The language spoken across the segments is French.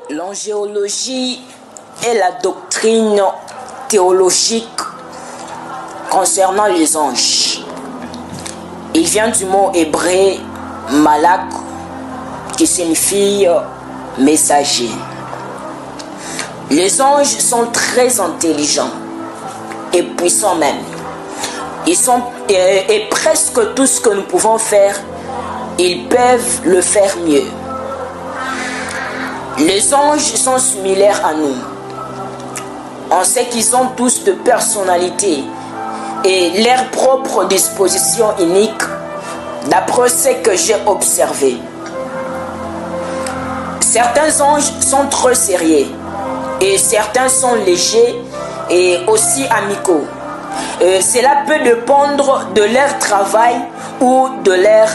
L'angéologie est la doctrine théologique concernant les anges. Il vient du mot hébreu malak qui signifie messager. Les anges sont très intelligents et puissants même. Ils sont et presque tout ce que nous pouvons faire, ils peuvent le faire mieux. Les anges sont similaires à nous. On sait qu'ils ont tous de personnalité et leur propre disposition unique, d'après ce que j'ai observé. Certains anges sont trop sérieux et certains sont légers et aussi amicaux. Cela peut dépendre de leur travail ou de leur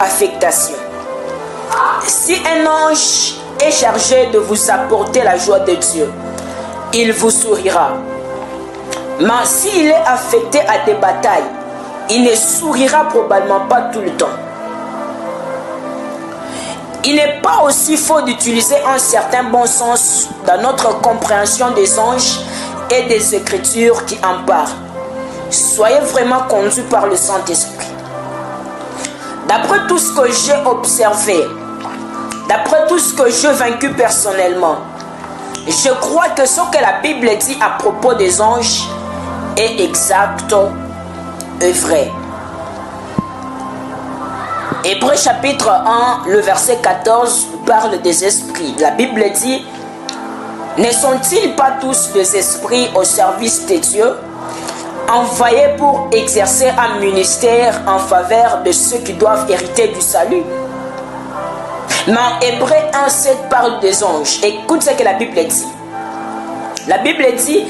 affectation. Si un ange est chargé de vous apporter la joie de Dieu, il vous sourira. Mais s'il est affecté à des batailles, il ne sourira probablement pas tout le temps. Il n'est pas aussi faux d'utiliser un certain bon sens dans notre compréhension des anges et des Écritures qui en parlent. Soyez vraiment conduits par le Saint-Esprit. D'après tout ce que j'ai observé, d'après tout ce que j'ai vaincu personnellement, je crois que ce que la Bible dit à propos des anges est exact et vrai. Hébreux chapitre 1, le verset 14 parle des esprits. La Bible dit: ne sont-ils pas tous des esprits au service de Dieu, envoyés pour exercer un ministère en faveur de ceux qui doivent hériter du salut? Mais en Hébreux 1,7 parle des anges. Écoute ce que la Bible dit. La Bible dit: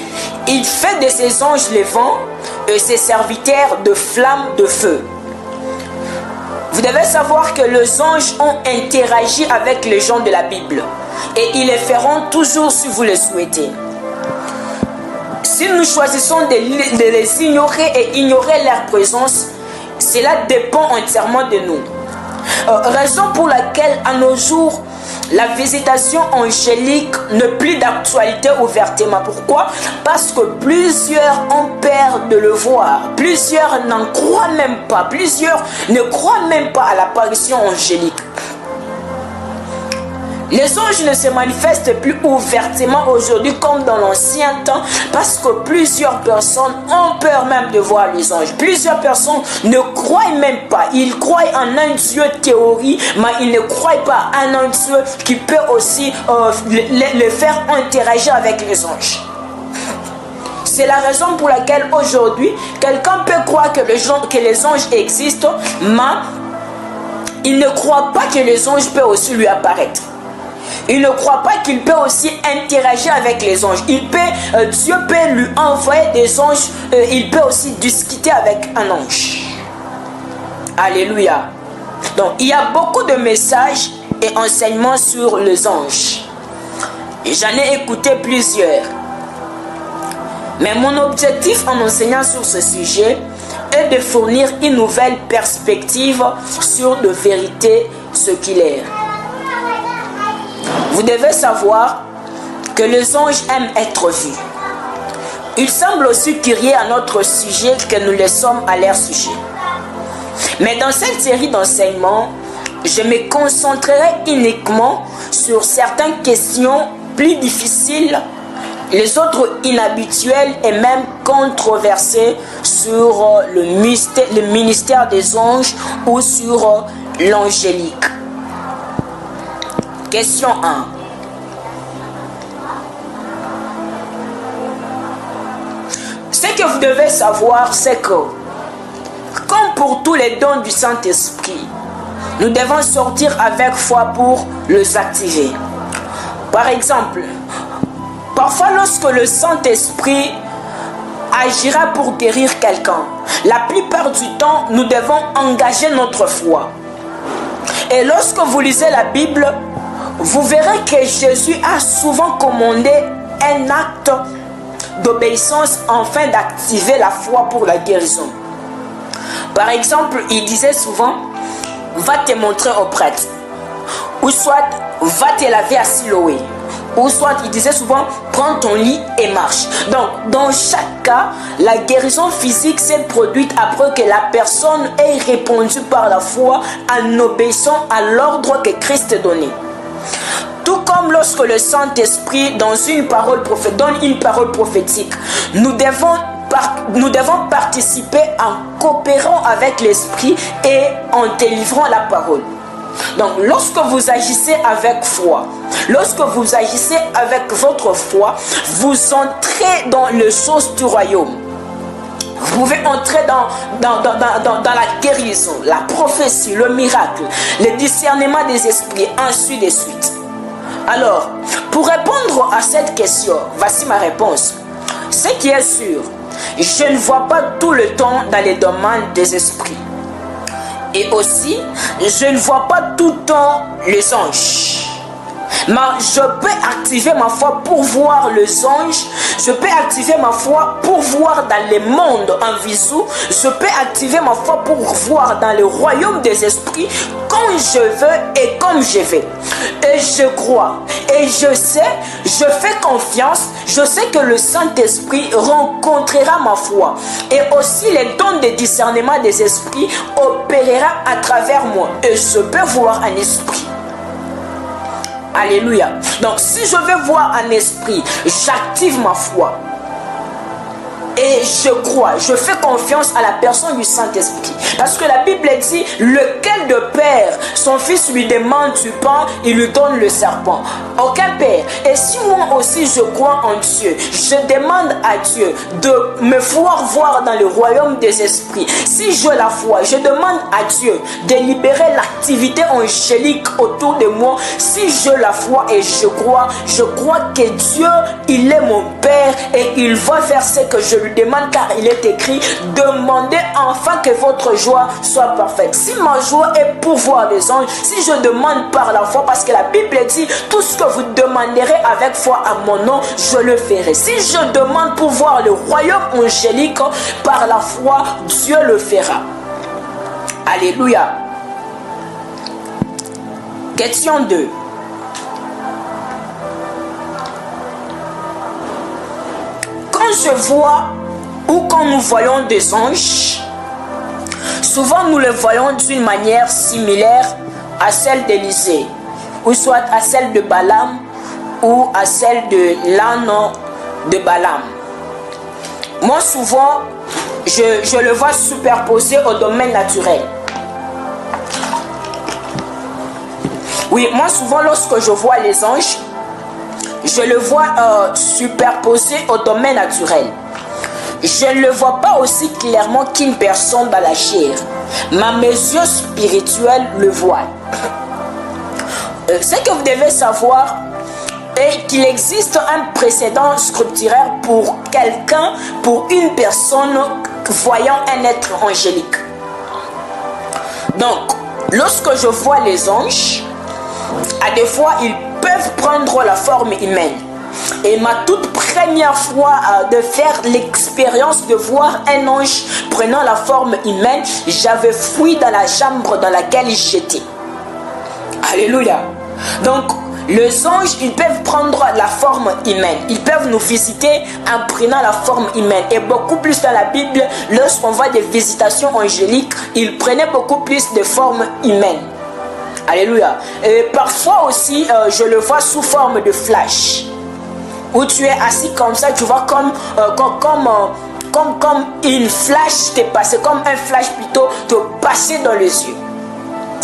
il fait de ses anges les vents et ses serviteurs de flammes de feu. Vous devez savoir que les anges ont interagi avec les gens de la Bible et ils le feront toujours si vous le souhaitez. Si nous choisissons de les ignorer et ignorer leur présence, cela dépend entièrement de nous. Raison pour laquelle à nos jours, la visitation angélique n'est plus d'actualité ouvertement. Pourquoi? Parce que plusieurs ont peur de le voir. Plusieurs n'en croient même pas. Plusieurs ne croient même pas à l'apparition angélique. Les anges ne se manifestent plus ouvertement aujourd'hui comme dans l'ancien temps parce que plusieurs personnes ont peur même de voir les anges. Plusieurs personnes ne croient même pas. Ils croient en un Dieu théorie, mais ils ne croient pas en un Dieu qui peut aussi les faire interagir avec les anges. C'est la raison pour laquelle aujourd'hui, quelqu'un peut croire que les anges existent, mais il ne croit pas que les anges peuvent aussi lui apparaître. Il ne croit pas qu'il peut aussi interagir avec les anges. Dieu peut lui envoyer des anges. Il peut aussi discuter avec un ange. Alléluia. Donc, il y a beaucoup de messages et enseignements sur les anges. J'en ai écouté plusieurs. Mais mon objectif en enseignant sur ce sujet est de fournir une nouvelle perspective sur de vérité séculaire. Vous devez savoir que les anges aiment être vus. Ils semblent aussi curieux à notre sujet que nous le sommes à leur sujet. Mais dans cette série d'enseignements, je me concentrerai uniquement sur certaines questions plus difficiles, les autres inhabituelles et même controversées sur le ministère des anges ou sur l'angélique. Question 1. Ce que vous devez savoir, c'est que, comme pour tous les dons du Saint-Esprit, nous devons sortir avec foi pour les activer. Par exemple, parfois lorsque le Saint-Esprit agira pour guérir quelqu'un, la plupart du temps, nous devons engager notre foi. Et lorsque vous lisez la Bible, vous verrez que Jésus a souvent commandé un acte d'obéissance afin d'activer la foi pour la guérison. Par exemple, il disait souvent: va te montrer au prêtre, ou soit va te laver à Siloé, Ou soit il disait souvent, prends ton lit et marche. Donc, dans chaque cas, la guérison physique s'est produite après que la personne ait répondu par la foi en obéissant à l'ordre que Christ a donné. Tout comme lorsque le Saint-Esprit donne une parole prophétique, nous devons participer en coopérant avec l'Esprit et en délivrant la parole. Donc, lorsque vous agissez avec foi, lorsque vous agissez avec votre foi, vous entrez dans les choses du royaume. Vous pouvez entrer dans la guérison, la prophétie, le miracle, le discernement des esprits, ainsi de suite. Alors, pour répondre à cette question, voici ma réponse. Ce qui est sûr, je ne vois pas tout le temps dans les domaines des esprits. Et aussi, je ne vois pas tout le temps les anges. Mais je peux activer ma foi pour voir les anges. Je peux activer ma foi pour voir dans les mondes invisibles. Je peux activer ma foi pour voir dans le royaume des esprits quand je veux et comme je veux. Et je crois. Et je sais, je fais confiance. Je sais que le Saint-Esprit rencontrera ma foi. Et aussi les dons de discernement des esprits opérera à travers moi. Et je peux voir un esprit. Alléluia. Donc si je veux voir un esprit, j'active ma foi. Et je crois, je fais confiance à la personne du Saint-Esprit. Parce que la Bible dit, lequel de père, son fils lui demande du pain, il lui donne le serpent. Aucun père. Et si moi aussi je crois en Dieu, je demande à Dieu de me voir dans le royaume des esprits. Si j'ai la foi, je demande à Dieu de libérer l'activité angélique autour de moi. Si j'ai la foi et je crois que Dieu, il est mon Père et il va faire ce que je lui demande, car il est écrit, demandez enfin que votre joie soit parfaite. Si ma joie est pour voir les anges, si je demande par la foi, parce que la Bible dit, tout ce que vous demanderez avec foi à mon nom, je le ferai. Si je demande pour voir le royaume angélique, par la foi, Dieu le fera. Alléluia. Question 2. Quand je vois ou quand nous voyons des anges, souvent nous les voyons d'une manière similaire à celle d'Élisée, ou soit à celle de Balaam, ou à celle de l'âne de Balaam. Moi souvent, je le vois superposé au domaine naturel. Oui, moi souvent lorsque je vois les anges, je le vois superposé au domaine naturel. Je ne le vois pas aussi clairement qu'une personne dans la chair, mais mes yeux spirituels le voient. Ce que vous devez savoir est qu'il existe un précédent scripturaire pour quelqu'un, pour une personne voyant un être angélique. Donc, lorsque je vois les anges, à des fois, ils peuvent prendre la forme humaine. Et ma toute première fois de faire l'expérience de voir un ange prenant la forme humaine, j'avais fui dans la chambre dans laquelle j'étais. Alléluia. Donc, les anges, ils peuvent prendre la forme humaine. Ils peuvent nous visiter en prenant la forme humaine. Et beaucoup plus dans la Bible, lorsqu'on voit des visitations angéliques, ils prenaient beaucoup plus de forme humaine. Alléluia. Et parfois aussi, je le vois sous forme de flash. Où tu es assis comme ça, tu vois comme une flash t'est passé, comme un flash plutôt te passer dans les yeux.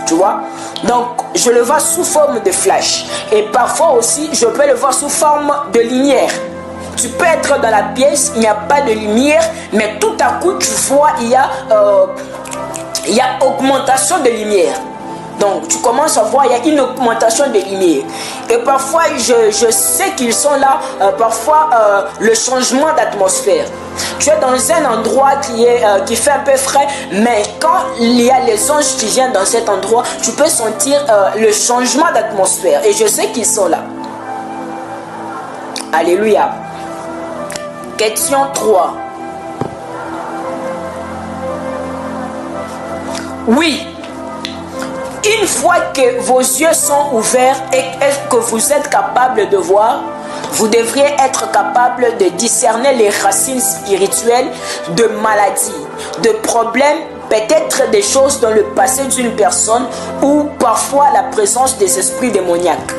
Tu vois? Donc, je le vois sous forme de flash. Et parfois aussi, je peux le voir sous forme de lumière. Tu peux être dans la pièce, il n'y a pas de lumière, mais tout à coup, tu vois, il y a augmentation de lumière. Donc, tu commences à voir, il y a une augmentation de lumière. Et parfois, je sais qu'ils sont là, parfois, le changement d'atmosphère. Tu es dans un endroit qui fait un peu frais, mais quand il y a les anges qui viennent dans cet endroit, tu peux sentir le changement d'atmosphère. Et je sais qu'ils sont là. Alléluia. Question 3. Oui. une fois que vos yeux sont ouverts et que vous êtes capable de voir, vous devriez être capable de discerner les racines spirituelles de maladies, de problèmes, peut-être des choses dans le passé d'une personne ou parfois la présence des esprits démoniaques.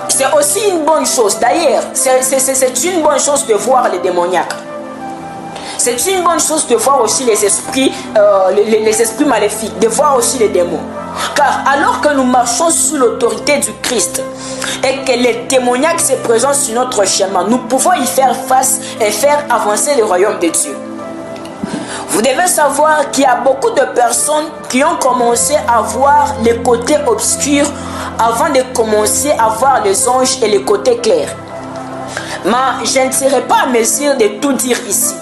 C'est aussi une bonne chose. D'ailleurs, c'est une bonne chose de voir les démoniaques. C'est une bonne chose de voir aussi les esprits maléfiques, de voir aussi les démons. Car alors que nous marchons sous l'autorité du Christ et que les démoniaques se présentent sur notre chemin, nous pouvons y faire face et faire avancer le royaume de Dieu. Vous devez savoir qu'il y a beaucoup de personnes qui ont commencé à voir les côtés obscurs avant de commencer à voir les anges et les côtés clairs. Mais je ne serai pas à mesure de tout dire ici.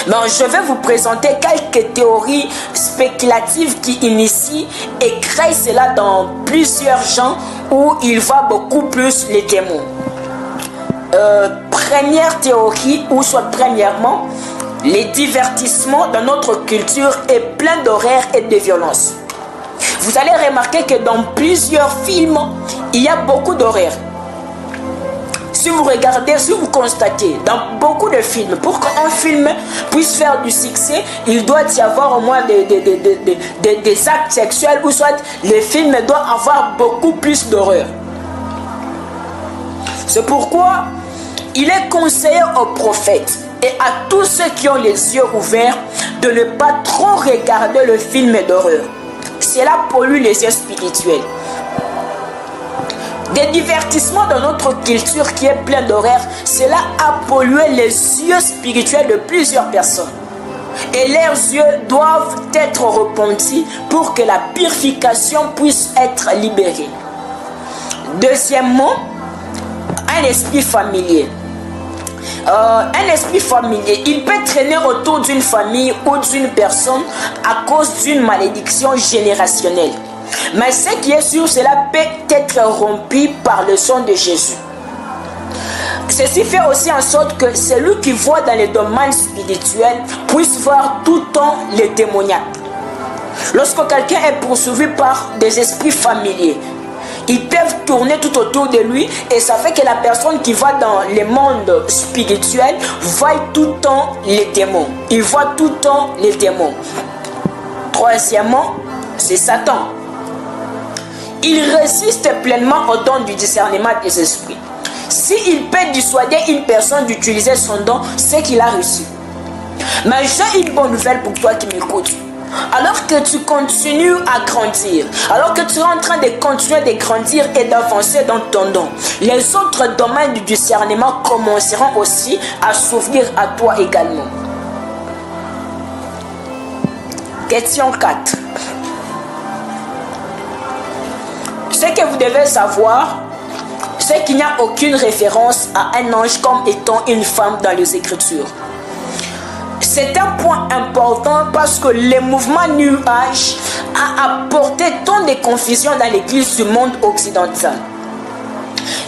Mais je vais vous présenter quelques théories spéculatives qui initient et créent cela dans plusieurs genres où il va beaucoup plus les démons. Première théorie, ou soit premièrement, les divertissements dans notre culture est plein d'horreur et de violence. Vous allez remarquer que dans plusieurs films, il y a beaucoup d'horreur. Si vous regardez, si vous constatez, dans beaucoup de films, pour qu'un film puisse faire du succès, il doit y avoir au moins des actes sexuels, ou soit le film doit avoir beaucoup plus d'horreur. C'est pourquoi il est conseillé aux prophètes et à tous ceux qui ont les yeux ouverts de ne pas trop regarder le film d'horreur. Cela pollue les yeux spirituels. Des divertissements dans notre culture qui est plein d'horreur, cela a pollué les yeux spirituels de plusieurs personnes. Et leurs yeux doivent être repentis pour que la purification puisse être libérée. Deuxièmement, un esprit familier. Un esprit familier, il peut traîner autour d'une famille ou d'une personne à cause d'une malédiction générationnelle. Mais ce qui est sûr, cela peut être rompu par le sang de Jésus. Ceci fait aussi en sorte que celui qui voit dans les domaines spirituels puisse voir tout le temps les démoniaques. Lorsque quelqu'un est poursuivi par des esprits familiers, ils peuvent tourner tout autour de lui et ça fait que la personne qui va dans le monde spirituel voit tout le temps les démons. Il voit tout le temps les démons. Troisièmement, c'est Satan. Il résiste pleinement au don du discernement des esprits. S'il peut dissuader une personne d'utiliser son don, c'est qu'il a reçu. Mais j'ai une bonne nouvelle pour toi qui m'écoutes. Alors que tu continues à grandir, alors que tu es en train de continuer de grandir et d'avancer dans ton don, les autres domaines du discernement commenceront aussi à s'ouvrir à toi également. Question 4. Ce que vous devez savoir, c'est qu'il n'y a aucune référence à un ange comme étant une femme dans les Écritures. C'est un point important parce que le mouvement New Age a apporté tant de confusion dans l'église du monde occidental.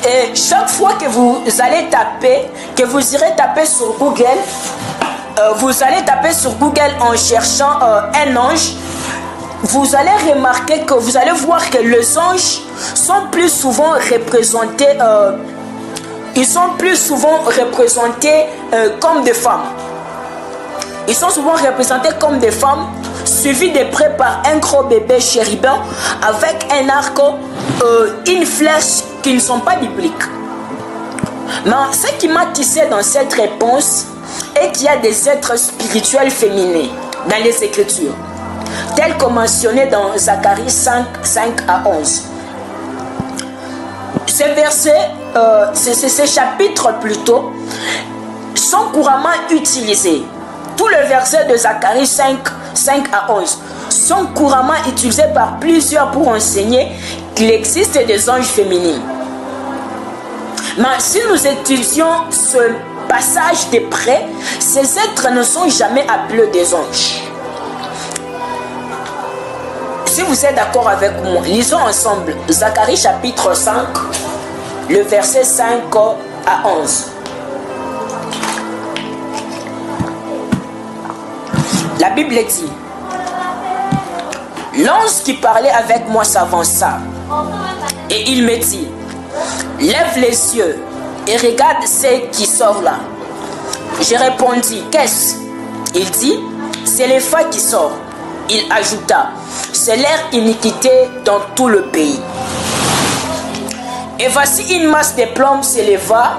Et chaque fois que vous allez taper, que vous irez taper sur Google, en cherchant un ange, vous allez remarquer que vous allez voir que les anges sont plus souvent représentés, comme des femmes. Ils sont souvent représentés comme des femmes, suivis de près par un gros bébé chérubin avec un arc, une flèche qui ne sont pas bibliques. Mais ce qui m'a tissé dans cette réponse est qu'il y a des êtres spirituels féminins dans les Écritures, tels que mentionné dans Zacharie 5 à 11. Ces versets, ces chapitres plutôt, sont couramment utilisés. Tous les versets de Zacharie 5 à 11 sont couramment utilisés par plusieurs pour enseigner qu'il existe des anges féminins. Mais si nous étudions ce passage de près, ces êtres ne sont jamais appelés des anges. Si vous êtes d'accord avec moi, lisons ensemble Zacharie chapitre 5, le verset 5 à 11. La Bible dit: L'ange qui parlait avec moi s'avança et il me dit, lève les yeux et regarde ce qui sort là. J'ai répondu, qu'est-ce? Il dit, c'est les phares qui sort. Il ajouta, c'est leur iniquité dans tout le pays. Et voici une masse de plomb s'éleva,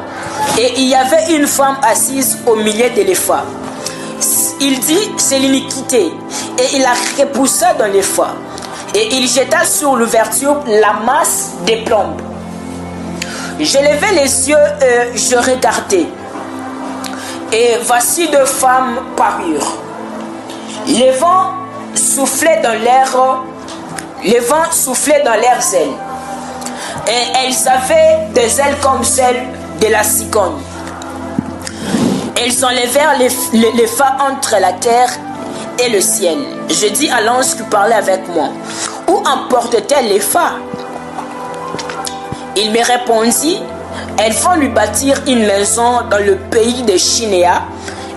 et il y avait une femme assise au milieu de l'épha. Il dit, c'est l'iniquité, et il la repoussa dans l'épha, et il jeta sur l'ouverture la masse de plomb. Je levai les yeux et je regardai, et voici deux femmes parurent. Le vent soufflait dans l'air, le vent soufflait dans leurs ailes. Et elles avaient des ailes comme celles de la cigogne. Elles enlevèrent les phares entre la terre et le ciel. Je dis à l'ange qui parlait avec moi, où emporte-t-elle les phares? Il me répondit, elles vont lui bâtir une maison dans le pays de Chinéa,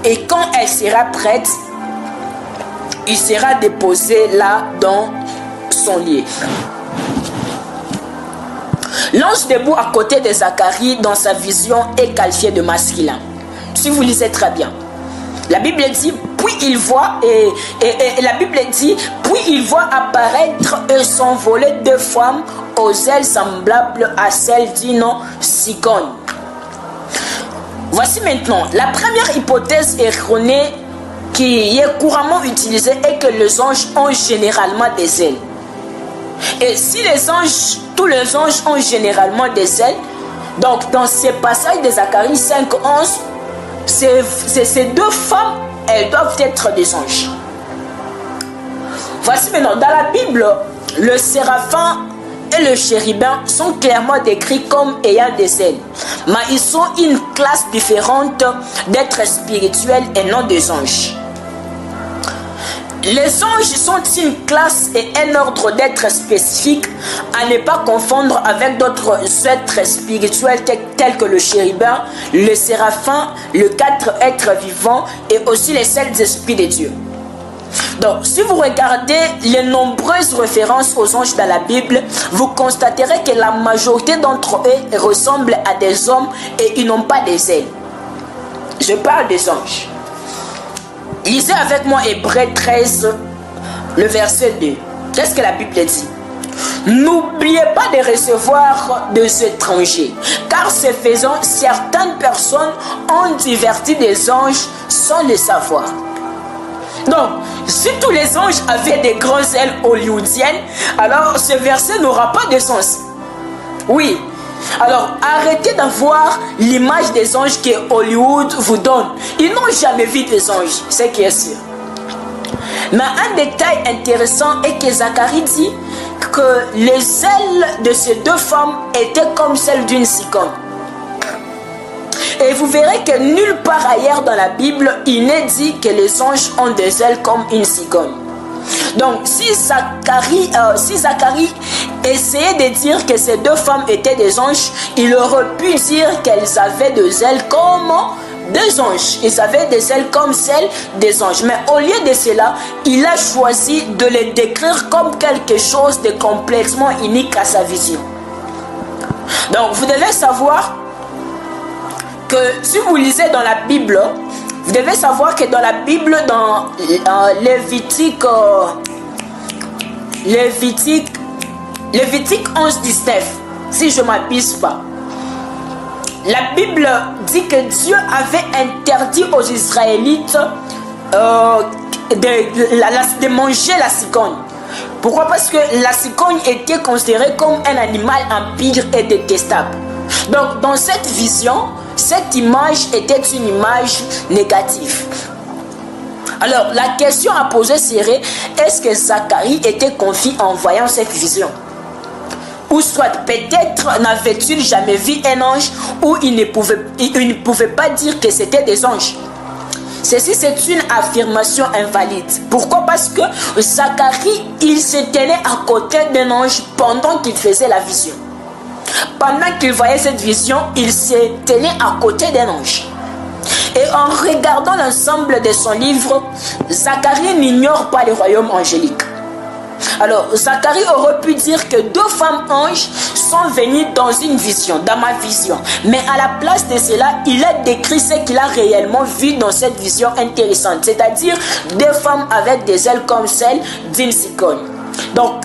et quand elle sera prête, il sera déposé là dans son lit. L'ange debout à côté de Zacharie dans sa vision est qualifié de masculin. Si vous lisez très bien. La Bible dit, puis il voit, et la Bible dit, puis il voit apparaître et s'envoler deux femmes aux ailes semblables à celles d'une cigogne. Voici maintenant, la première hypothèse erronée qui est couramment utilisée est que les anges ont généralement des ailes. Et si les anges, tous les anges ont généralement des ailes, donc dans ces passages de Zacharie 5:11, ces deux femmes, elles doivent être des anges. Voici maintenant, dans la Bible, le séraphin et le chérubin sont clairement décrits comme ayant des ailes, mais ils sont une classe différente d'êtres spirituels et non des anges. Les anges sont une classe et un ordre d'êtres spécifiques à ne pas confondre avec d'autres êtres spirituels tels que le chérubin, le séraphin, les quatre êtres vivants et aussi les 7 esprits de Dieu. Donc, si vous regardez les nombreuses références aux anges dans la Bible, vous constaterez que la majorité d'entre eux ressemblent à des hommes et ils n'ont pas des ailes. Je parle des anges. Lisez avec moi Hébreux 13, le verset 2. Qu'est-ce que la Bible dit? N'oubliez pas de recevoir des étrangers, car ce faisant, certaines personnes ont diverti des anges sans le savoir. Donc, si tous les anges avaient des grandes ailes hollywoodiennes, alors ce verset n'aura pas de sens. Oui. Alors, arrêtez d'avoir l'image des anges que Hollywood vous donne. Ils n'ont jamais vu des anges, c'est qui est sûr. Mais un détail intéressant est que Zacharie dit que les ailes de ces deux femmes étaient comme celles d'une cigogne. Et vous verrez que nulle part ailleurs dans la Bible, il n'est dit que les anges ont des ailes comme une cigogne. Donc, si Zacharie essayait de dire que ces deux femmes étaient des anges, il aurait pu dire qu'elles avaient des ailes comme des anges. Ils avaient des ailes comme celles des anges. Mais au lieu de cela, il a choisi de les décrire comme quelque chose de complètement unique à sa vision. Donc, vous devez savoir que si vous lisez dans la Bible, vous devez savoir que dans la Bible, dans Lévitique 11:19, si je ne m'abuse pas, la Bible dit que Dieu avait interdit aux Israélites de manger la cigogne. Pourquoi? Parce que la cigogne était considérée comme un animal impur et détestable. Donc, dans cette vision, cette image était une image négative. Alors, la question à poser serait, est-ce que Zacharie était confus en voyant cette vision? Ou soit, peut-être n'avait-il jamais vu un ange, ou il ne pouvait pas dire que c'était des anges. Ceci, c'est une affirmation invalide. Pourquoi? Parce que Zacharie, il se tenait à côté d'un ange pendant qu'il faisait la vision. Pendant qu'il voyait cette vision, il se tenait à côté d'un ange. Et en regardant l'ensemble de son livre, Zacharie n'ignore pas le royaume angélique. Alors, Zacharie aurait pu dire que 2 femmes anges sont venues dans une vision, dans ma vision. Mais à la place de cela, il a décrit ce qu'il a réellement vu dans cette vision intéressante. C'est-à-dire 2 femmes avec des ailes comme celles d'une cigogne. Donc,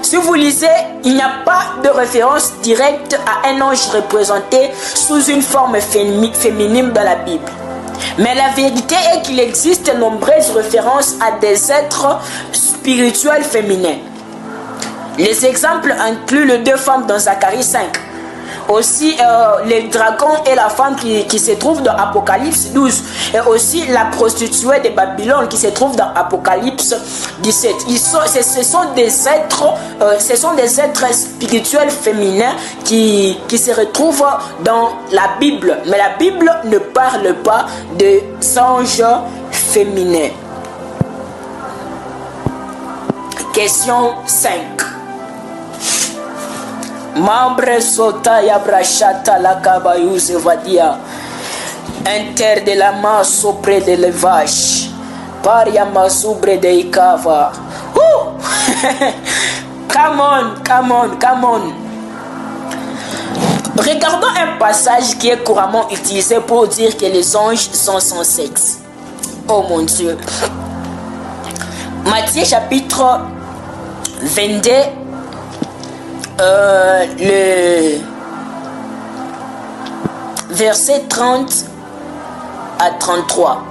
si vous lisez, il n'y a pas de référence directe à un ange représenté sous une forme féminine dans la Bible. Mais la vérité est qu'il existe de nombreuses références à des êtres spirituels féminins. Les exemples incluent les 2 femmes dans Zacharie 5. Aussi les dragons et la femme qui se trouve dans Apocalypse 12. Et aussi la prostituée de Babylone qui se trouve dans Apocalypse 17. Ce sont des êtres spirituels féminins qui se retrouvent dans la Bible. Mais la Bible ne parle pas de anges féminins. Question 5. Membre sota ya brachata la kabayuze vadia. Inter de la masse auprès de l'élevage. Paria masubre de ikava. Come on. Regardons un passage qui est couramment utilisé pour dire que les anges sont sans sexe. Oh mon Dieu. Matthieu chapitre 22. Le verset 30 à 33.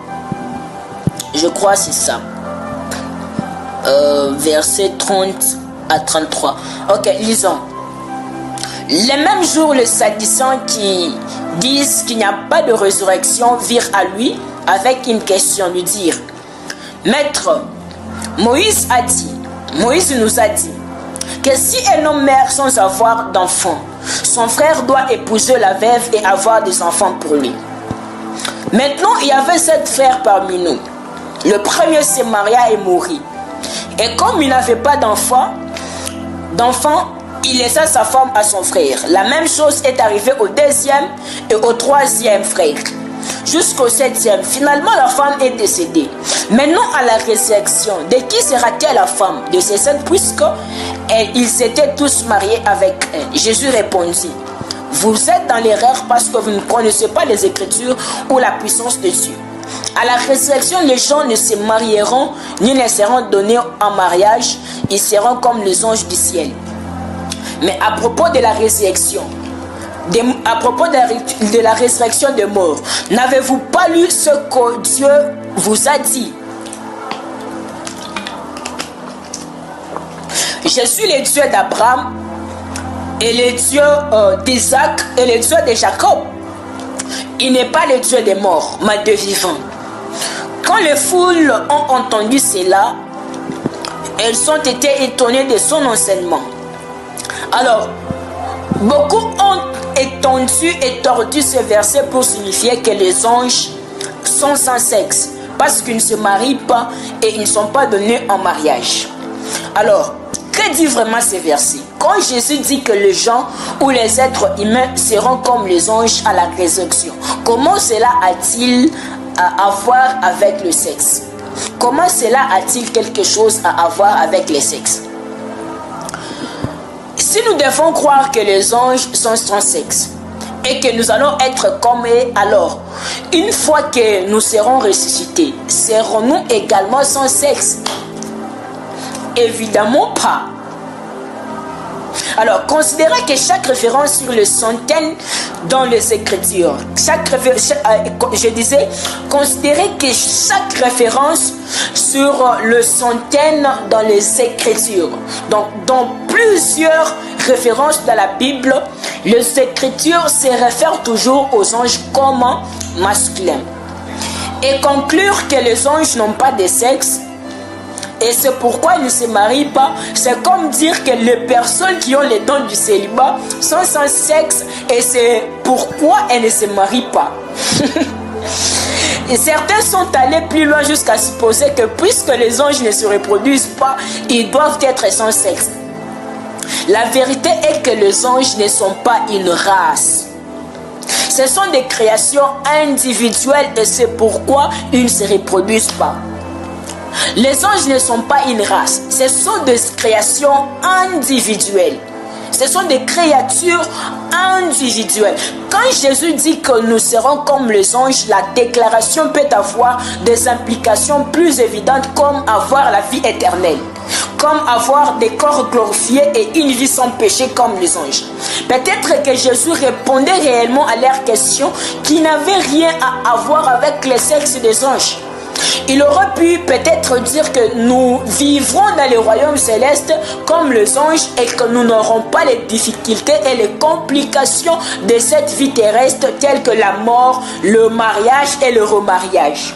Je crois que c'est ça. Verset 30 à 33. Ok, lisons. Les mêmes jours, les Sadducéens qui disent qu'il n'y a pas de résurrection virent à lui avec une question, lui dire: Maître, Moïse nous a dit que si un homme meurt sans avoir d'enfant, son frère doit épouser la veuve et avoir des enfants pour lui. Maintenant, il y avait 7 frères parmi nous. Le premier se maria et mourit. Et comme il n'avait pas d'enfant, il laissa sa femme à son frère. La même chose est arrivée au 2e et au 3e frère, jusqu'au 7e. Finalement, la femme est décédée. Maintenant, à la résurrection, de qui sera-t-elle la femme? De ces 7, puisque ils étaient tous mariés avec elle. Jésus répondit: Vous êtes dans l'erreur parce que vous ne connaissez pas les Écritures ou la puissance de Dieu. À la résurrection, les gens ne se marieront ni ne seront donnés en mariage. Ils seront comme les anges du ciel. Mais à propos de la résurrection, de la résurrection des morts, n'avez-vous pas lu ce que Dieu vous a dit? Je suis le Dieu d'Abraham et le Dieu d'Isaac et le Dieu de Jacob. Il n'est pas le Dieu des morts, mais des vivants. Quand les foules ont entendu cela, elles ont été étonnées de son enseignement. Alors, beaucoup ont étendu et tordu ce verset pour signifier que les anges sont sans sexe, parce qu'ils ne se marient pas et ils ne sont pas donnés en mariage. Alors, que dit vraiment ce verset? Quand Jésus dit que les gens ou les êtres humains seront comme les anges à la résurrection, comment cela a-t-il à voir avec le sexe? Comment cela a-t-il quelque chose à avoir avec le sexe? Si nous devons croire que les anges sont sans sexe et que nous allons être comme eux, alors, une fois que nous serons ressuscités, serons-nous également sans sexe? Évidemment pas. Alors, considérez que chaque référence sur les centaines dans les Écritures, considérez que chaque référence sur le centaine dans les Écritures, donc dans plusieurs références dans la Bible, les Écritures se réfèrent toujours aux anges comme masculins. Et conclure que les anges n'ont pas de sexe, et c'est pourquoi ils ne se marient pas, c'est comme dire que les personnes qui ont les dons du célibat sont sans sexe et c'est pourquoi elles ne se marient pas. Et certains sont allés plus loin jusqu'à supposer que puisque les anges ne se reproduisent pas, ils doivent être sans sexe. La vérité est que les anges ne sont pas une race. Ce sont des créations individuelles et c'est pourquoi ils ne se reproduisent pas. Les anges ne sont pas une race, ce sont des créations individuelles. Ce sont des créatures individuelles. Quand Jésus dit que nous serons comme les anges, la déclaration peut avoir des implications plus évidentes comme avoir la vie éternelle, comme avoir des corps glorifiés et une vie sans péché comme les anges. Peut-être que Jésus répondait réellement à leurs questions qui n'avaient rien à voir avec le sexe des anges. Il aurait pu peut-être dire que nous vivrons dans le royaume céleste comme les anges et que nous n'aurons pas les difficultés et les complications de cette vie terrestre telles que la mort, le mariage et le remariage.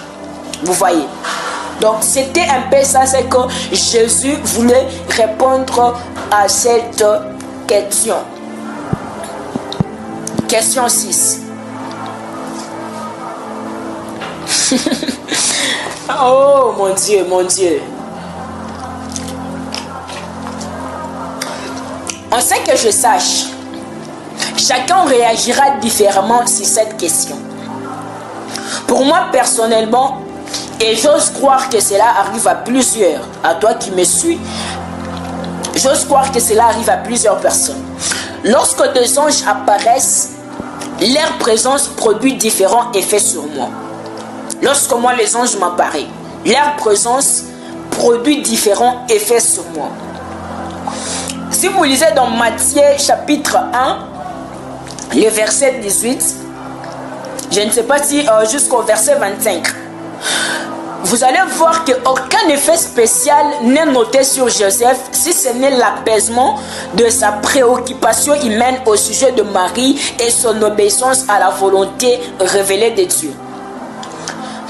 Vous voyez? Donc c'était un peu ça, c'est que Jésus voulait répondre à cette question. Question 6. Oh mon Dieu, mon Dieu. En ce que je sache, chacun réagira différemment sur cette question. Pour moi personnellement, et j'ose croire que cela arrive à plusieurs, à toi qui me suis, j'ose croire que cela arrive à plusieurs personnes. Lorsque des anges apparaissent, leur présence produit différents effets sur moi. Lorsque moi les anges m'apparaissent, leur présence produit différents effets sur moi. Si vous lisez dans Matthieu chapitre 1, le verset 18, je ne sais pas si jusqu'au verset 25, vous allez voir qu'aucun effet spécial n'est noté sur Joseph si ce n'est l'apaisement de sa préoccupation humaine au sujet de Marie et son obéissance à la volonté révélée de Dieu.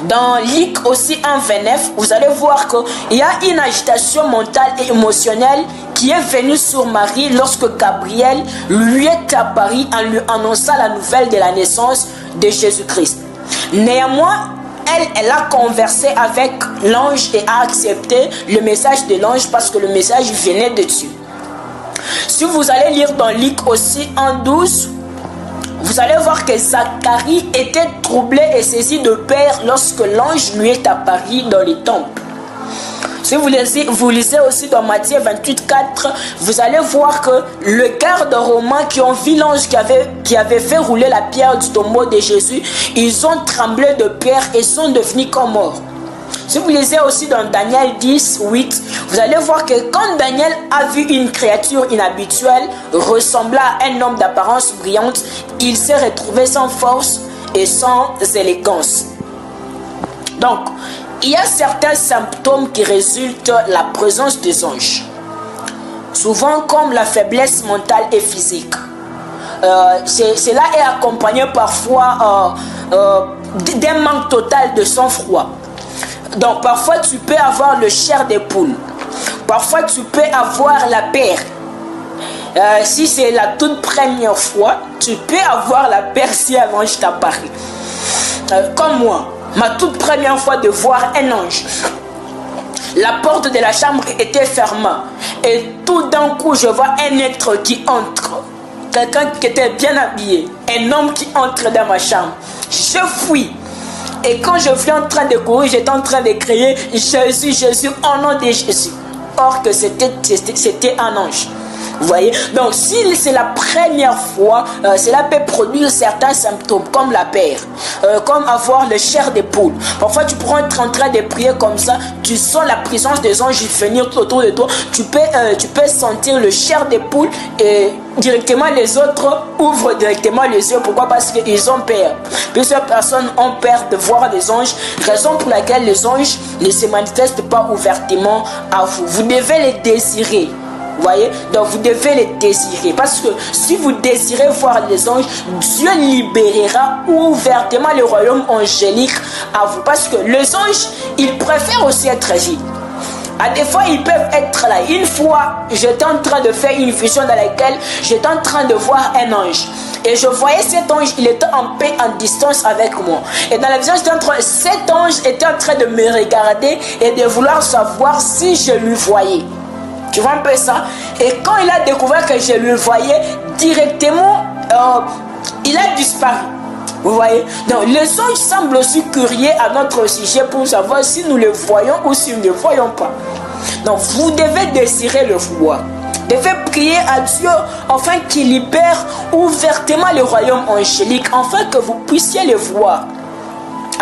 Dans Luc aussi 1,29, vous allez voir qu'il y a une agitation mentale et émotionnelle qui est venue sur Marie lorsque Gabriel lui est apparu en lui annonçant la nouvelle de la naissance de Jésus-Christ. Néanmoins, elle a conversé avec l'ange et a accepté le message de l'ange parce que le message venait de Dieu. Si vous allez lire dans Luc aussi 1,12, vous allez voir que Zacharie était troublé et saisi de peur lorsque l'ange lui est apparu dans le temple. Si vous lisez aussi dans Matthieu 28,4, vous allez voir que le garde romain qui ont vu l'ange qui avait fait rouler la pierre du tombeau de Jésus, ils ont tremblé de peur et sont devenus comme morts. Si vous lisez aussi dans Daniel 10,8, vous allez voir que quand Daniel a vu une créature inhabituelle ressemblant à un homme d'apparence brillante, il s'est retrouvé sans force et sans élégance. Donc, il y a certains symptômes qui résultent de la présence des anges. Souvent comme la faiblesse mentale et physique. Cela est accompagné parfois d'un manque total de sang-froid. Donc parfois tu peux avoir le chair des poules. Parfois tu peux avoir la peur. Si c'est la toute première fois, tu peux avoir la peur si un ange t'apparaît. Comme moi, ma toute première fois de voir un ange. La porte de la chambre était fermée. Et tout d'un coup, je vois un être qui entre. Quelqu'un qui était bien habillé. Un homme qui entre dans ma chambre. Je fuis. Et quand je suis en train de courir, j'étais en train de crier Jésus, Jésus, au nom de Jésus. Or que c'était un ange. Vous voyez? Donc si c'est la première fois, cela peut produire certains symptômes comme la peur, comme avoir le chair des poules. Parfois tu pourras être en train de prier comme ça, tu sens la présence des anges venir autour de toi, tu peux sentir le chair des poules et directement les autres ouvrent directement les yeux. Pourquoi? Parce qu'ils ont peur. Plusieurs personnes ont peur de voir les anges, raison pour laquelle les anges ne se manifestent pas ouvertement à vous. Vous devez les désirer. Vous voyez? Donc vous devez les désirer. Parce que si vous désirez voir les anges, Dieu libérera ouvertement le royaume angélique à vous. Parce que les anges, ils préfèrent aussi être vus. À des fois, ils peuvent être là. Une fois, j'étais en train de faire une vision dans laquelle j'étais en train de voir un ange. Et je voyais cet ange, il était en paix, en distance avec moi. Et dans la vision, cet ange était en train de me regarder et de vouloir savoir si je lui voyais. Tu vois un peu ça? Et quand il a découvert que je le voyais, directement, il a disparu. Vous voyez? Donc les anges semblent aussi curieux à notre sujet pour savoir si nous les voyons ou si nous ne les voyons pas. Donc vous devez désirer le voir. Vous devez prier à Dieu afin qu'il libère ouvertement le royaume angélique, afin que vous puissiez les voir.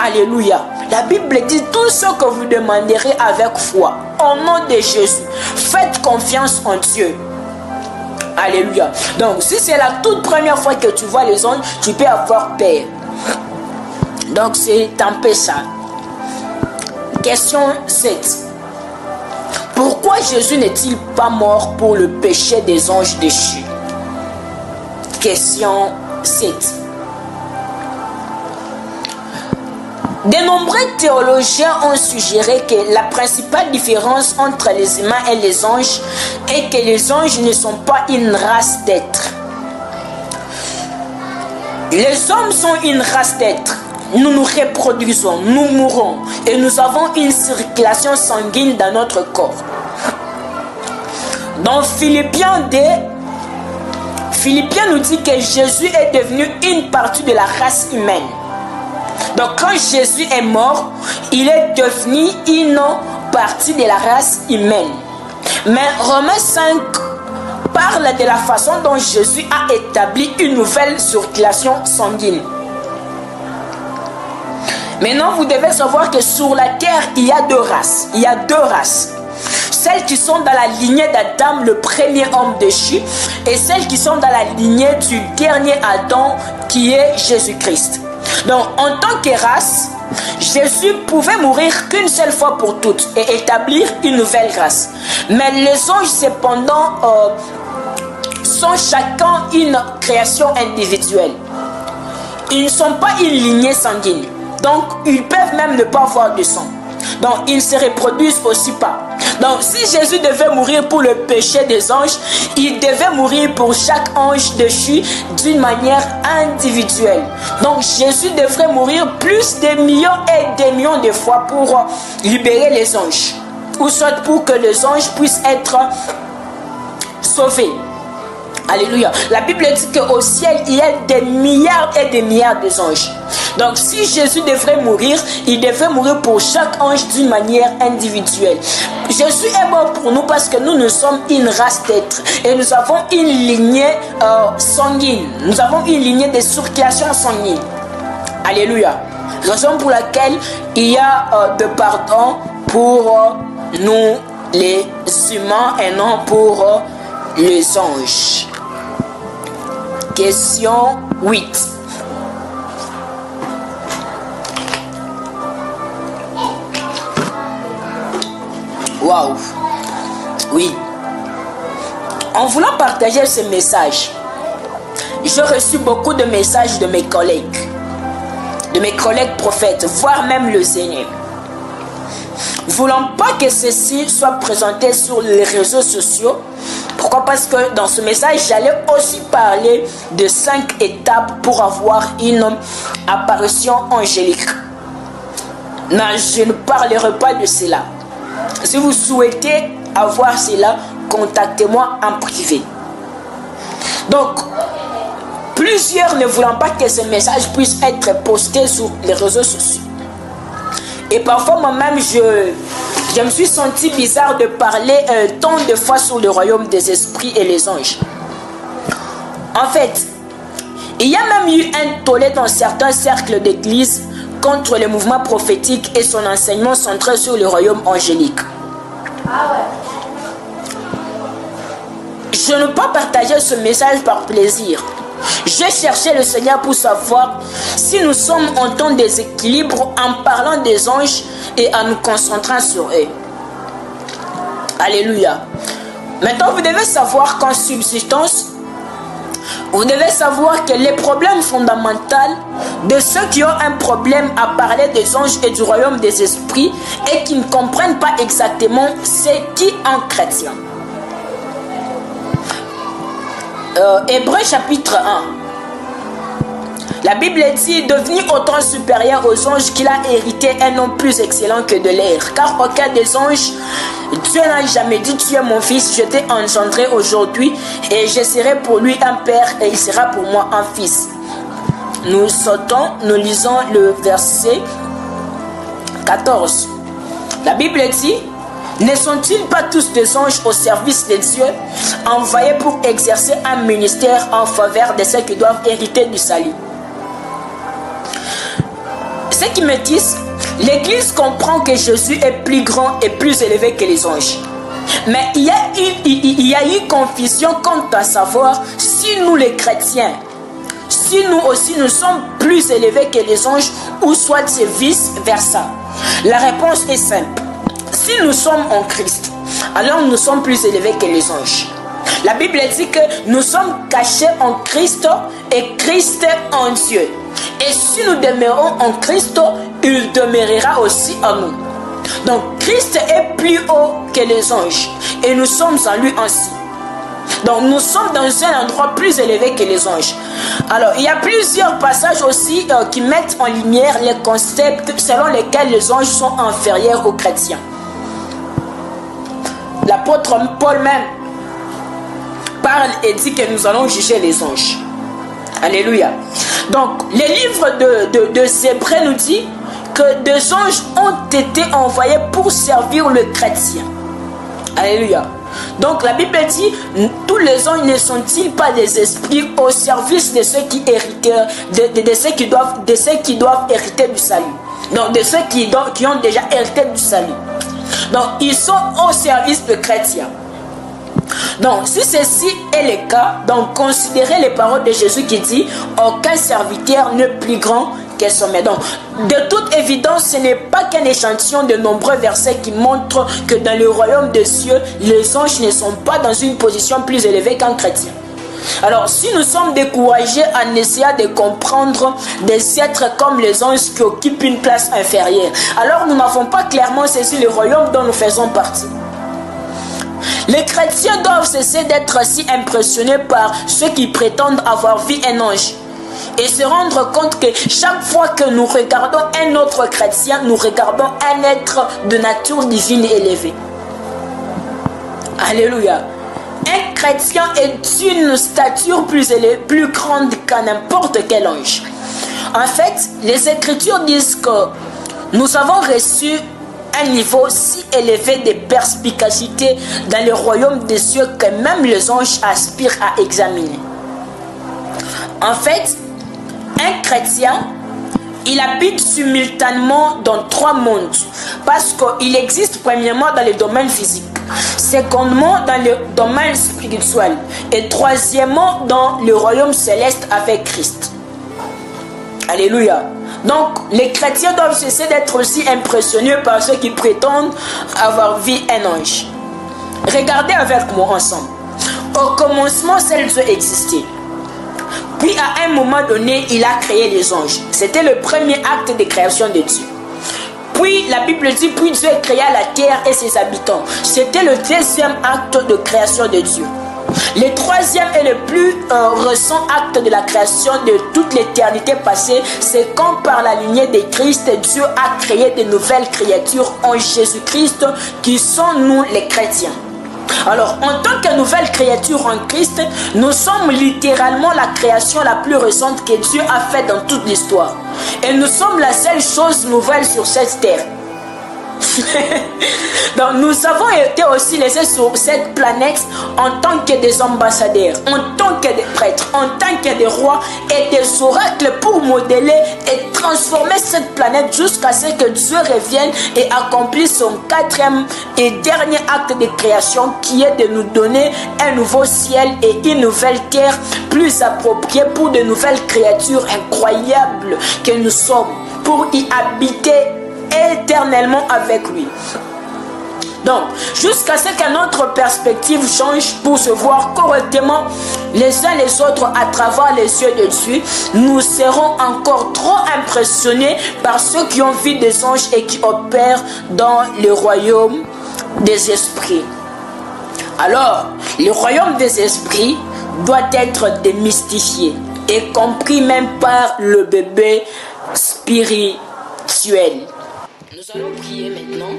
Alléluia. La Bible dit tout ce que vous demanderez avec foi. Au nom de Jésus, faites confiance en Dieu. Alléluia. Donc, si c'est la toute première fois que tu vois les anges, tu peux avoir peur. Donc, c'est un peu ça. Question 7. Pourquoi Jésus n'est-il pas mort pour le péché des anges déchus? Question 7. De nombreux théologiens ont suggéré que la principale différence entre les humains et les anges est que les anges ne sont pas une race d'êtres. Les hommes sont une race d'êtres. Nous nous reproduisons, nous mourons et nous avons une circulation sanguine dans notre corps. Dans Philippiens 2, Philippiens nous dit que Jésus est devenu une partie de la race humaine. Donc quand Jésus est mort, il est devenu une partie de la race humaine. Mais Romains 5 parle de la façon dont Jésus a établi une nouvelle circulation sanguine. Maintenant, vous devez savoir que sur la terre, il y a deux races. Il y a deux races. Celles qui sont dans la lignée d'Adam, le premier homme déchu, et celles qui sont dans la lignée du dernier Adam, qui est Jésus-Christ. Donc, en tant que race, Jésus pouvait mourir qu'une seule fois pour toutes et établir une nouvelle race. Mais les anges, cependant, sont chacun une création individuelle. Ils ne sont pas une lignée sanguine. Donc, ils peuvent même ne pas avoir de sang. Donc, ils ne se reproduisent aussi pas. Donc, si Jésus devait mourir pour le péché des anges, il devait mourir pour chaque ange déchu d'une manière individuelle. Donc, Jésus devrait mourir plus de millions et des millions de fois pour libérer les anges. Ou soit pour que les anges puissent être sauvés. Alléluia. La Bible dit qu'au ciel, il y a des milliards et des milliards d'anges. Donc, si Jésus devrait mourir, il devrait mourir pour chaque ange d'une manière individuelle. Jésus est mort pour nous parce que nous sommes une race d'êtres. Et nous avons une lignée sanguine. Nous avons une lignée de circulation sanguine. Alléluia. Raison pour laquelle il y a de pardon pour nous, les humains, et non pour les anges. Question 8. Waouh. Oui. En voulant partager ce message, j'ai reçu beaucoup de messages de mes collègues prophètes, voire même le Seigneur. Voulant pas que ceci soit présenté sur les réseaux sociaux. Pourquoi? Parce que dans ce message, j'allais aussi parler de 5 étapes pour avoir une apparition angélique. Non, je ne parlerai pas de cela. Si vous souhaitez avoir cela, contactez-moi en privé. Donc, plusieurs ne voulant pas que ce message puisse être posté sur les réseaux sociaux. Et parfois, moi-même, je me suis senti bizarre de parler tant de fois sur le royaume des esprits et les anges. En fait, il y a même eu un tollé dans certains cercles d'église contre le mouvement prophétique et son enseignement centré sur le royaume angélique. Je ne peux pas partager ce message par plaisir. J'ai cherché le Seigneur pour savoir si nous sommes en temps de déséquilibre en parlant des anges et en nous concentrant sur eux. Alléluia. Maintenant, vous devez savoir qu'en subsistance, vous devez savoir que les problèmes fondamentaux de ceux qui ont un problème à parler des anges et du royaume des esprits et qui ne comprennent pas exactement c'est qui un chrétien. Hébreux chapitre 1. La Bible dit: devenu autant supérieur aux anges qu'il a hérité un nom plus excellent que de l'air. Car aucun des anges, Dieu n'a jamais dit: tu es mon fils, je t'ai engendré aujourd'hui et je serai pour lui un père et il sera pour moi un fils. nous sautons, nous lisons le verset 14. La Bible dit: ne sont-ils pas tous des anges au service de Dieu, envoyés pour exercer un ministère en faveur de ceux qui doivent hériter du salut? Ceux qui me disent, l'Église comprend que Jésus est plus grand et plus élevé que les anges. Mais il y a eu confusion quant à savoir si nous les chrétiens, si nous aussi nous sommes plus élevés que les anges ou soit c'est vice-versa. La réponse est simple. Si nous sommes en Christ, alors nous sommes plus élevés que les anges. La Bible dit que nous sommes cachés en Christ et Christ en Dieu. Et si nous demeurons en Christ, il demeurera aussi en nous. Donc Christ est plus haut que les anges et nous sommes en lui ainsi. Donc nous sommes dans un endroit plus élevé que les anges. Alors il y a plusieurs passages aussi qui mettent en lumière les concepts selon lesquels les anges sont inférieurs aux chrétiens. L'apôtre Paul même parle et dit que nous allons juger les anges. Alléluia. Donc les livres de Hébreux nous dit que des anges ont été envoyés pour servir le chrétien. Alléluia. Donc la Bible dit, tous les anges ne sont-ils pas des esprits au service de ceux qui héritent, de ceux qui doivent hériter du salut. Donc de ceux qui ont déjà hérité du salut. Donc ils sont au service de chrétiens. Donc si ceci est le cas, donc considérez les paroles de Jésus qui dit: aucun serviteur n'est plus grand que son maître. Donc de toute évidence, ce n'est pas qu'un échantillon de nombreux versets qui montrent que dans le royaume des cieux, les anges ne sont pas dans une position plus élevée qu'un chrétien. Alors si nous sommes découragés en essayant de comprendre des êtres comme les anges qui occupent une place inférieure, alors nous n'avons pas clairement saisi le royaume dont nous faisons partie. Les chrétiens doivent cesser d'être si impressionnés par ceux qui prétendent avoir vu un ange et se rendre compte que chaque fois que nous regardons un autre chrétien, nous regardons un être de nature divine élevée. Alléluia. Un chrétien est d'une stature plus élevée, plus grande qu'à n'importe quel ange. En fait, les Écritures disent que nous avons reçu un niveau si élevé de perspicacité dans le royaume des cieux que même les anges aspirent à examiner. En fait, un chrétien, il habite simultanément dans trois mondes parce qu'il existe premièrement dans le domaine physique, secondement dans le domaine spirituel et troisièmement dans le royaume céleste avec Christ. Alléluia. Donc, les chrétiens doivent cesser d'être aussi impressionnés par ceux qui prétendent avoir vu un ange. Regardez avec moi ensemble. Au commencement, seul Dieu existait. Puis, à un moment donné, il a créé les anges. C'était le premier acte de création de Dieu. Puis, la Bible dit, puis Dieu créa la terre et ses habitants. C'était le deuxième acte de création de Dieu. Le troisième et le plus récent acte de la création de toute l'éternité passée, c'est quand par la lignée de Christ, Dieu a créé de nouvelles créatures en Jésus-Christ qui sont nous les chrétiens. Alors, en tant que nouvelle créature en Christ, nous sommes littéralement la création la plus récente que Dieu a faite dans toute l'histoire. Et nous sommes la seule chose nouvelle sur cette terre. Donc nous avons été aussi laissés sur cette planète en tant que des ambassadeurs, en tant que des prêtres, en tant que des rois et des oracles pour modeler et transformer cette planète jusqu'à ce que Dieu revienne et accomplisse son quatrième et dernier acte de création qui est de nous donner un nouveau ciel et une nouvelle terre plus appropriée pour de nouvelles créatures incroyables que nous sommes, pour y habiter éternellement avec lui. Donc, jusqu'à ce que notre perspective change pour se voir correctement les uns les autres à travers les yeux de Dieu, nous serons encore trop impressionnés par ceux qui ont vu des anges et qui opèrent dans le royaume des esprits. Alors, le royaume des esprits doit être démystifié et compris même par le bébé spirituel. Nous allons prier maintenant.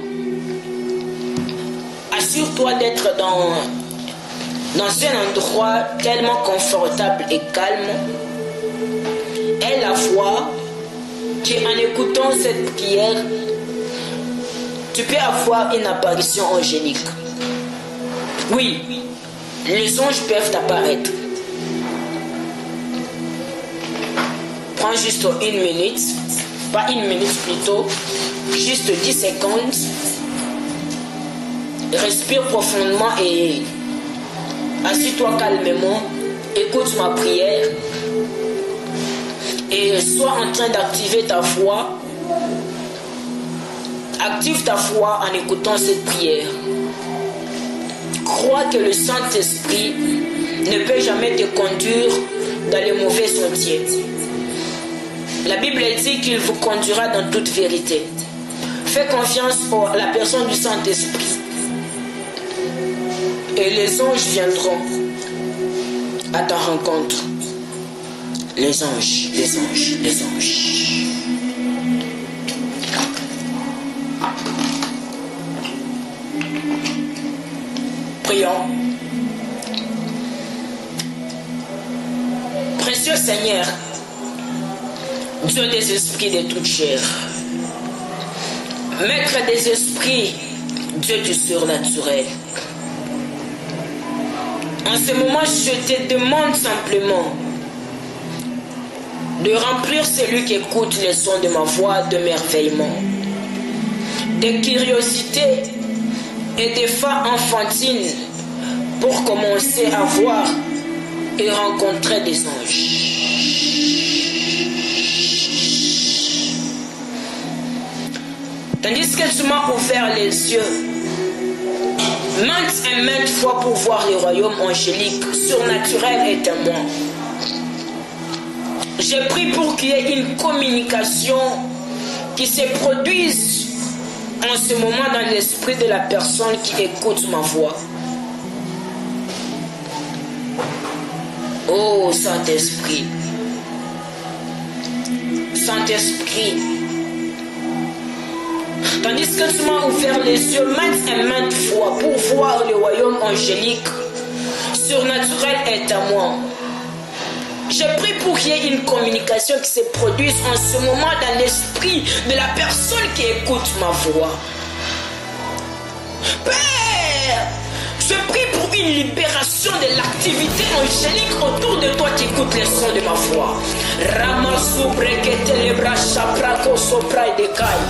Assure-toi d'être dans un endroit tellement confortable et calme. Et la qu'en écoutant cette prière, tu peux avoir une apparition angélique. Oui, les anges peuvent apparaître. Prends juste une minute, pas une minute plutôt, juste 10 secondes. Respire profondément et assis-toi calmement, écoute ma prière et sois en train d'activer ta foi. Active ta foi en écoutant cette prière. Crois que le Saint-Esprit ne peut jamais te conduire dans les mauvais sentiers. La Bible dit qu'il vous conduira dans toute vérité. Fais confiance à la personne du Saint-Esprit. Et les anges viendront à ta rencontre. Les anges, les anges, les anges. Prions. Précieux Seigneur, Dieu des esprits de toute chair, Maître des esprits, Dieu du surnaturel. En ce moment, je te demande simplement de remplir celui qui écoute les sons de ma voix d'émerveillement, de curiosité et de foi enfantine pour commencer à voir et rencontrer des anges. Tandis que tu m'as ouvert les yeux maintes et maintes fois pour voir le royaume angélique, surnaturel et témoin. J'ai prié pour qu'il y ait une communication qui se produise en ce moment dans l'esprit de la personne qui écoute ma voix. Oh Saint-Esprit, Saint-Esprit, tandis que tu m'as ouvert les yeux maintes et maintes fois pour voir le royaume angélique, surnaturel est à moi. J'ai prié pour qu'il y ait une communication qui se produise en ce moment dans l'esprit de la personne qui écoute ma voix. Père, je prie pour une libération de l'activité angélique autour de toi qui écoute les sons de ma voix. Ramasubrekete lebra chaprako soprai de kai.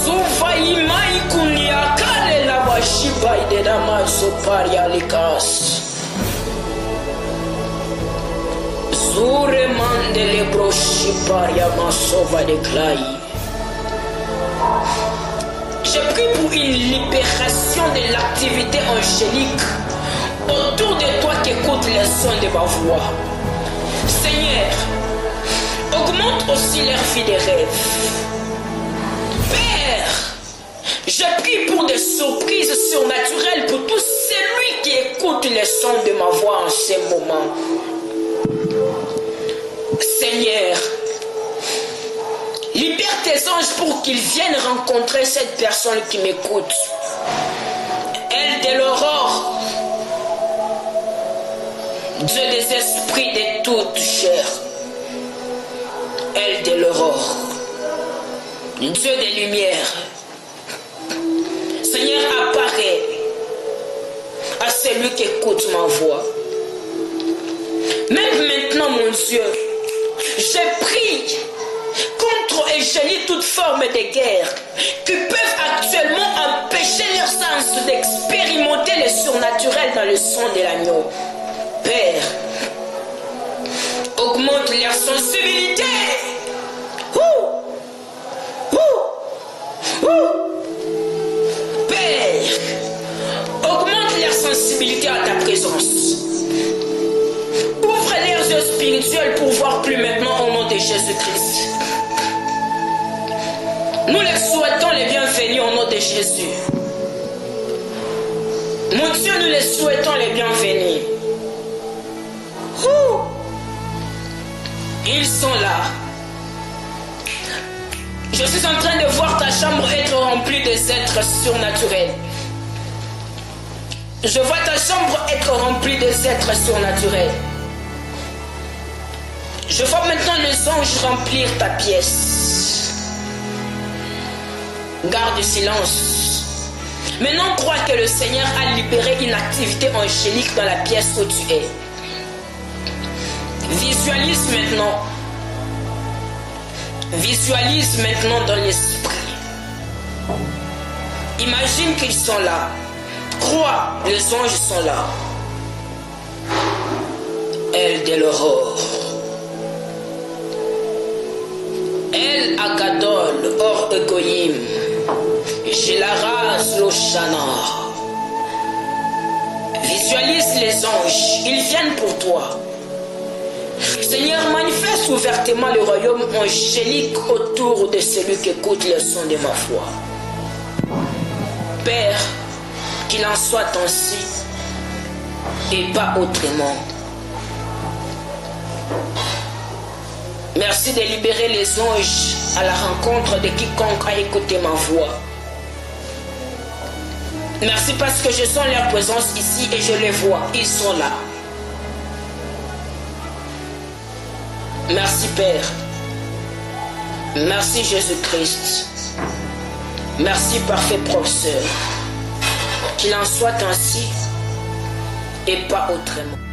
Suvaimai kuniakale la washibai de damaso parialikas. Zureman de lebroshi pariamasova de klai. J'ai prié pour une libération de l'activité angélique autour de toi qui écoute les sons de ma voix. Seigneur, augmente aussi leur vie de rêve. Père, je prie pour des surprises surnaturelles pour tout celui qui écoute les sons de ma voix en ce moment. Seigneur, libère tes anges pour qu'ils viennent rencontrer cette personne qui m'écoute. Elle de l'aurore, Dieu des esprits de toute chair. Elle de l'aurore, Dieu des lumières. Seigneur, apparaît à celui qui écoute ma voix. Même maintenant, mon Dieu, je prie contre et génis toute forme de guerre qui peuvent actuellement empêcher leur sens d'expérimenter le surnaturel dans le son de l'agneau. Père, augmente leur sensibilité. Père, augmente leur sensibilité à ta présence. Ouvre leurs yeux spirituels pour voir plus maintenant au nom de Jésus-Christ. Nous les souhaitons les bienvenus au nom de Jésus. Mon Dieu, nous les souhaitons les bienvenus. Ils sont là. Je suis en train de voir ta chambre être remplie des êtres surnaturels. Je vois ta chambre être remplie des êtres surnaturels. Je vois maintenant les anges remplir ta pièce. Garde silence. Maintenant, crois que le Seigneur a libéré une activité angélique dans la pièce où tu es. Visualise maintenant. Visualise maintenant dans l'esprit. Imagine qu'ils sont là. Crois, les anges sont là. El de l'aurore. El Agadol, Or Egoïm. Jelaraz Loshana. Visualise les anges, ils viennent pour toi. Seigneur, manifeste ouvertement le royaume angélique autour de celui qui écoute le son de ma foi. Père, qu'il en soit ainsi et pas autrement. Merci de libérer les anges à la rencontre de quiconque a écouté ma voix. Merci parce que je sens leur présence ici et je les vois. Ils sont là. Merci Père. Merci Jésus-Christ. Merci parfait professeur. Qu'il en soit ainsi et pas autrement.